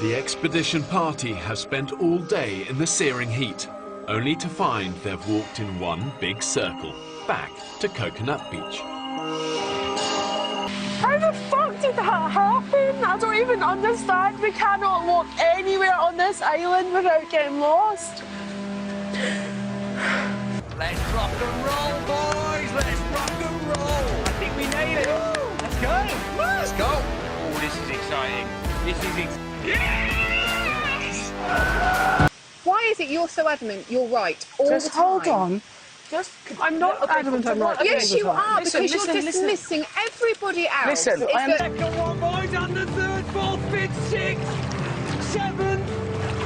The expedition party have spent all day in the searing heat, only to find they've walked in one big circle, back to Coconut Beach. How the fuck did that happen? I don't even understand. We cannot walk anywhere on this island without getting lost. Let's rock and roll, boys! Let's rock and roll! I think we nailed it. Let's go! Let's go! Oh, this is exciting. This is Yes! Why is it you're so adamant you're right all Just the time? hold on. I'm not adamant I'm right. Yes, you are, Listen, because you're dismissing everybody else. Listen, It's the- Second one, boys, and the third, fourth, fifth, sixth, seventh.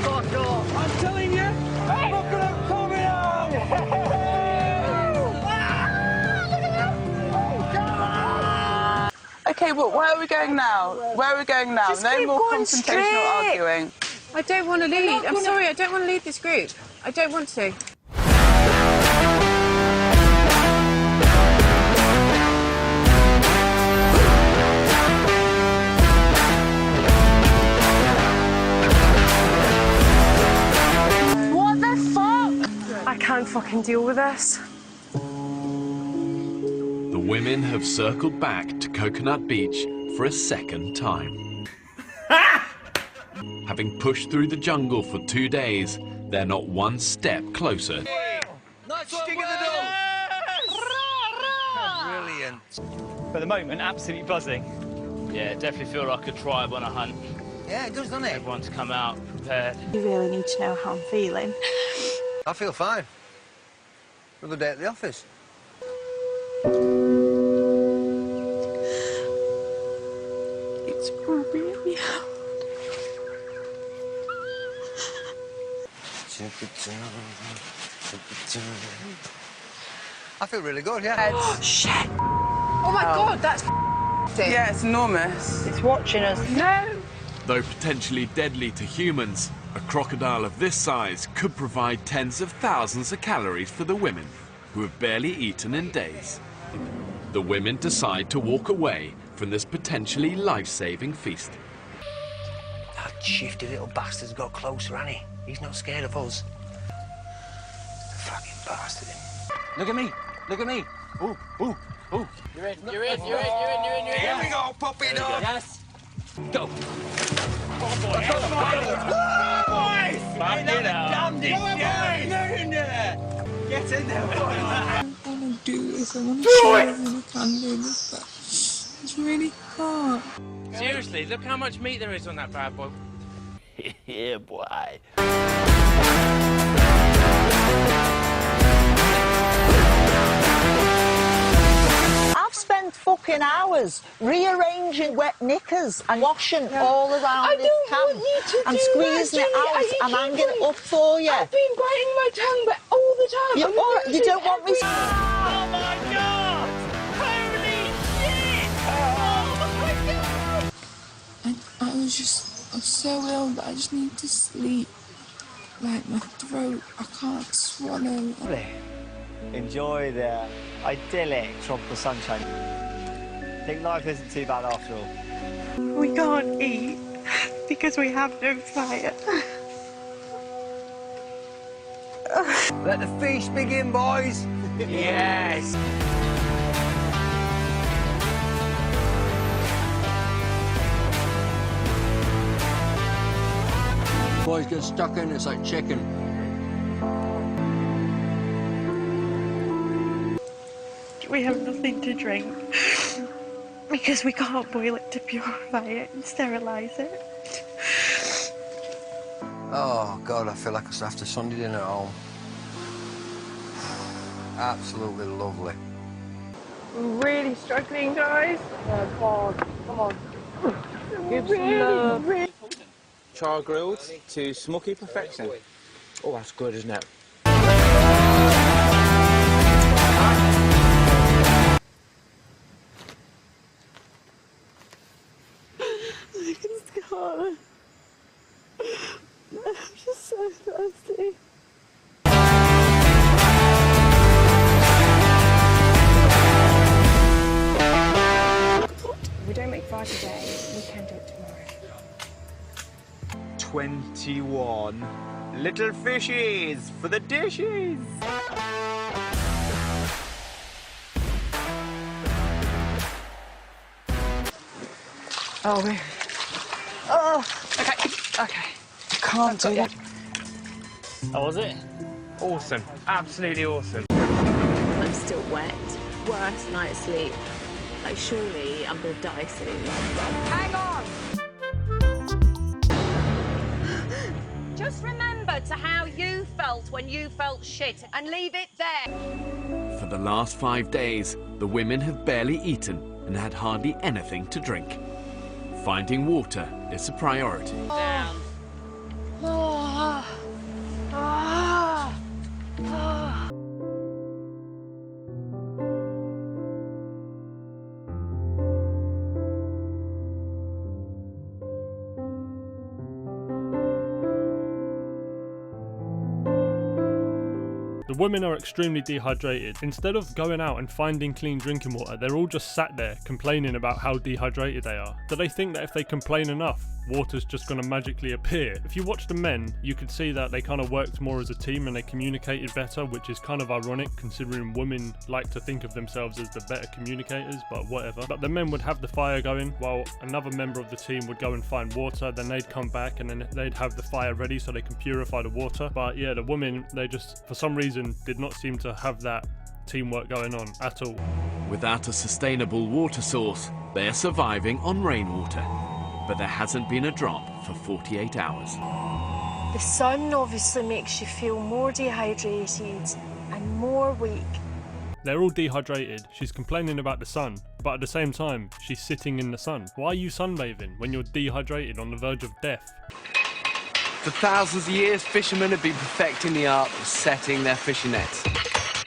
Fuck off. I'm telling you, look at them coming out! Okay, well, where are we going now? Where are we going now? Just No keep more going confrontation or straight. arguing. I don't want to lead. I'm sorry, I don't want to lead this group. I don't want to. What the fuck? I can't fucking deal with this. The women have circled back to Coconut Beach for a second time. Having pushed through the jungle for 2 days, they're not one step closer. Nice stick of the dog! Brilliant. For the moment, absolutely buzzing. Yeah, definitely feel like a tribe on a hunt. Yeah, it does, doesn't it? Everyone's come out prepared. You really need to know how I'm feeling. I feel fine. Another day at the office. It's really hard. I feel really good, yeah. Oh, shit. Oh, my God, that's Yeah, it's enormous. It's watching us. No. Though potentially deadly to humans, a crocodile of this size could provide tens of thousands of calories for the women, who have barely eaten in days. The women decide to walk away from this potentially life-saving feast. That shifty little bastard's got closer, hasn't he? He's not scared of us. Fucking bastard, him. Look at me! Look at me! Ooh, ooh, ooh. You're in. Here we go, puppy dog! Yes. Go! Back it up. Get in there! Get in there, boy! I want to do this, I want to show everyone I can do this, but it's really hard. Seriously, look how much meat there is on that bad boy. Yeah, boy. I've spent fucking hours rearranging wet knickers and washing all around this camp and squeezing it out and hanging it up for you. I've been biting my tongue but all the time. You, you don't want me to... Oh my God! Holy shit! Oh my God! I'm so ill that I just need to sleep. Like my throat, I can't swallow. Enjoy the idyllic tropical sunshine. I think life isn't too bad after all. We can't eat because we have no fire. Let the feast begin, boys! Yes. Boys get stuck in, it's like chicken. We have nothing to drink because we can't boil it to purify it and sterilise it. Oh, God, I feel like I should have to Sunday dinner at home. Absolutely lovely. I'm really struggling, guys. Oh, God, come on. Give some love. Char grilled to smoky perfection. Oh, that's good, isn't it? God. I'm just so thirsty. If we don't make fire today, we can do it tomorrow. 21 little fishies for the dishes. Oh, we're... Oh, okay, okay. Can't do it. How was it? Awesome. Absolutely awesome. I'm still wet. Worst night's sleep. Like, surely I'm gonna die soon. Hang on! Just remember to how you felt when you felt shit and leave it there. For the last 5 days, the women have barely eaten and had hardly anything to drink. Finding water is a priority. Down. The women are extremely dehydrated. Instead of going out and finding clean drinking water, they're all just sat there complaining about how dehydrated they are. Do they think that if they complain enough, water's just going to magically appear? If you watch the men, you could see that they kind of worked more as a team and they communicated better, which is kind of ironic considering women like to think of themselves as the better communicators, but whatever. But the men would have the fire going while another member of the team would go and find water, then they'd come back and then they'd have the fire ready so they can purify the water. But yeah, the women, they just, for some reason, did not seem to have that teamwork going on at all. Without a sustainable water source, they are surviving on rainwater. But there hasn't been a drop for 48 hours. The sun obviously makes you feel more dehydrated and more weak. They're all dehydrated. She's complaining about the sun, but at the same time, she's sitting in the sun. Why are you sunbathing when you're dehydrated on the verge of death? For thousands of years, fishermen have been perfecting the art of setting their fishing nets.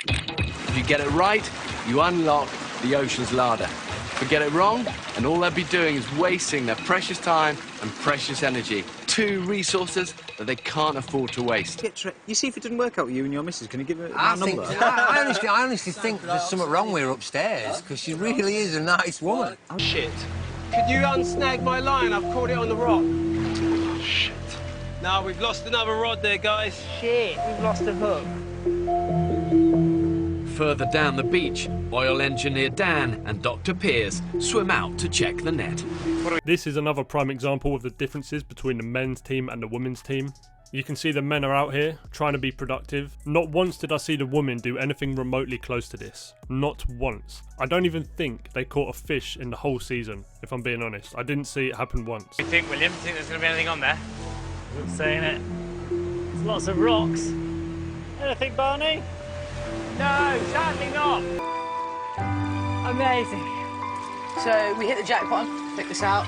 If you get it right, you unlock the ocean's larder. If you get it wrong, and all they'll be doing is wasting their precious time and precious energy. Two resources that they can't afford to waste. You see if it didn't work out with you and your missus, can you give it I a number? I honestly think there's something wrong with her upstairs, because she really is a nice woman. Oh, shit. Could you unsnag my line? I've caught it on the rock. Oh, shit. No, we've lost another rod there, guys. Shit, we've lost a hook. Further down the beach, oil engineer Dan and Dr. Piers swim out to check the net. This is another prime example of the differences between the men's team and the women's team. You can see the men are out here trying to be productive. Not once did I see the women do anything remotely close to this. Not once. I don't even think they caught a fish in the whole season, if I'm being honest. I didn't see it happen once. What do you think, William? Think there's going to be anything on there? Looks saying it. There's lots of rocks. Anything, Barney? No, sadly not. Amazing. So we hit the jackpot. Check this out.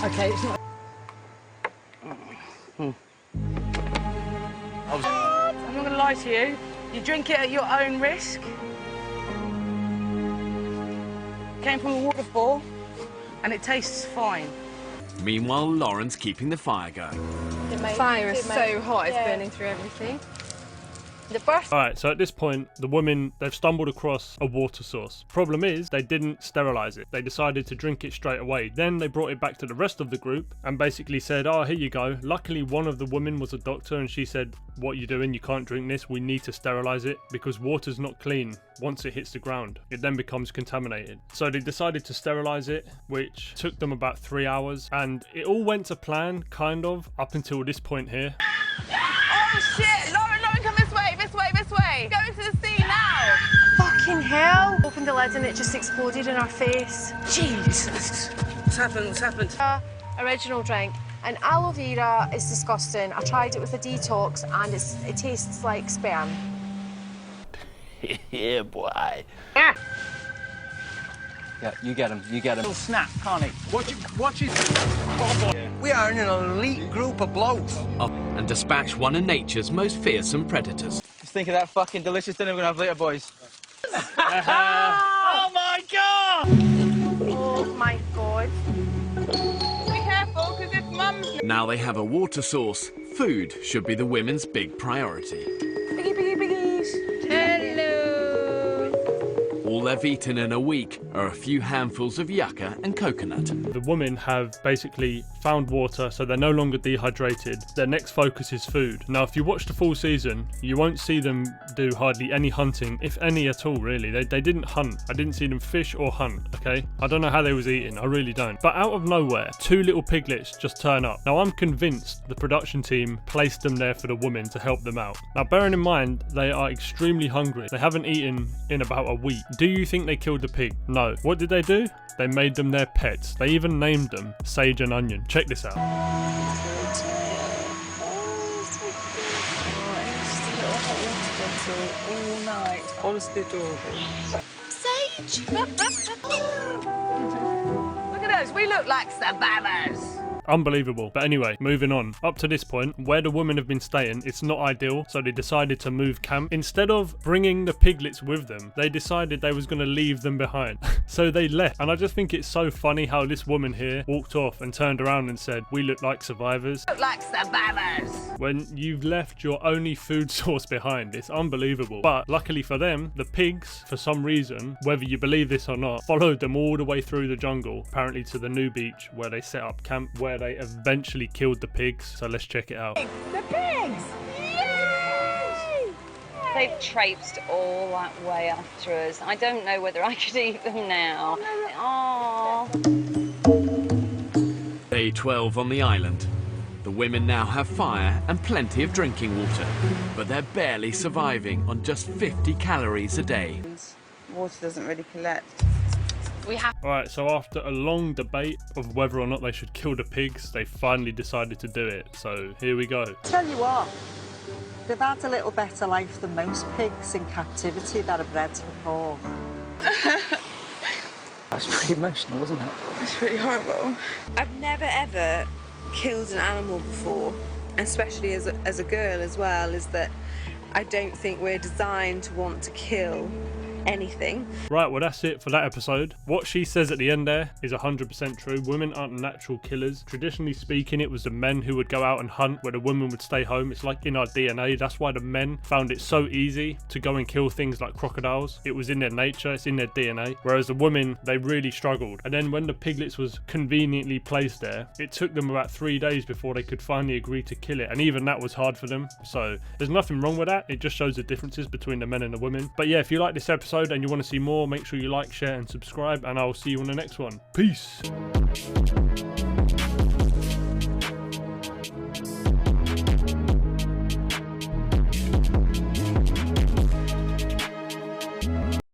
Okay, it's not. I'm not going to lie to you. You drink it at your own risk. Came from a waterfall, and it tastes fine. Meanwhile, Lauren's keeping the fire going. The fire is so hot, it's burning through everything. Alright, so at this point, the women, they've stumbled across a water source. Problem is, they didn't sterilize it. They decided to drink it straight away. Then they brought it back to the rest of the group and basically said, oh, here you go. Luckily, one of the women was a doctor and she said, what are you doing? You can't drink this. We need to sterilize it because water's not clean once it hits the ground. It then becomes contaminated. So they decided to sterilize it, which took them about 3 hours. And it all went to plan, kind of, up until this point here. Oh, shit! Lauren, come this way, this way, this way! Go into the sea now! Fucking hell! Opened the lid and it just exploded in our face. Jesus! What's happened? What's happened? Original drink. And aloe vera is disgusting. I tried it with a detox and it tastes like sperm. Yeah, boy. Ah! Yeah, you get him, you get him. Little snap, can't he? Watch it. We are an elite group of blokes. Up and dispatch one of nature's most fearsome predators. Just think of that fucking delicious dinner we're gonna have later, boys. Oh my god! Oh my god. Be careful, because if Mum's... Now they have a water source, food should be the women's big priority. Biggie, biggie, biggies. Hello. All they've eaten in a week are a few handfuls of yucca and coconut. The women have basically found water, so they're no longer dehydrated. Their next focus is food. Now, if you watch the full season, you won't see them do hardly any hunting, if any at all, really. They didn't hunt. I didn't see them fish or hunt, okay? I don't know how they was eating, I really don't. But out of nowhere, 2 little piglets just turn up. Now, I'm convinced the production team placed them there for the women to help them out. Now, bearing in mind, they are extremely hungry. They haven't eaten in about a week. Do you think they killed the pig? No. What did they do? They made them their pets. They even named them Sage and Onion. Check this out. All night. Honestly adorable. Sage! Look at us, we look like survivors. Unbelievable. But anyway, moving on. Up to this point, where the women have been staying, it's not ideal, so they decided to move camp. Instead of bringing the piglets with them, they decided they was going to leave them behind. So they left. And I just think it's so funny how this woman here walked off and turned around and said, "We look like survivors." Look like survivors. When you've left your only food source behind. It's unbelievable. But luckily for them, the pigs, for some reason, whether you believe this or not, followed them all the way through the jungle, apparently to the new beach where they set up camp, where they eventually killed the pigs. So let's check it out. The pigs! Yay! They've traipsed all that way after us. I don't know whether I could eat them now. Oh. Day 12 on the island. The women now have fire and plenty of drinking water, but they're barely surviving on just 50 calories a day. Water doesn't really collect. Alright, so after a long debate of whether or not they should kill the pigs, they finally decided to do it. So here we go. Tell you what, they've had a little better life than most pigs in captivity that are bred to pork. That's pretty emotional, wasn't it? It's really horrible. I've never ever killed an animal before, especially as a girl as well, is that I don't think we're designed to want to kill anything. Right, well that's it for that episode. What she says at the end there is 100% true. Women aren't natural killers. Traditionally speaking, it was the men who would go out and hunt where the women would stay home. It's like in our DNA. That's why the men found it so easy to go and kill things like crocodiles. It was in their nature, it's in their DNA. Whereas the women, they really struggled. And then when the piglets was conveniently placed there, it took them about 3 days before they could finally agree to kill it. And even that was hard for them. So there's nothing wrong with that. It just shows the differences between the men and the women. But yeah, if you like this episode and you want to see more, make sure you like, share and subscribe, and I'll see you on the next one. Peace.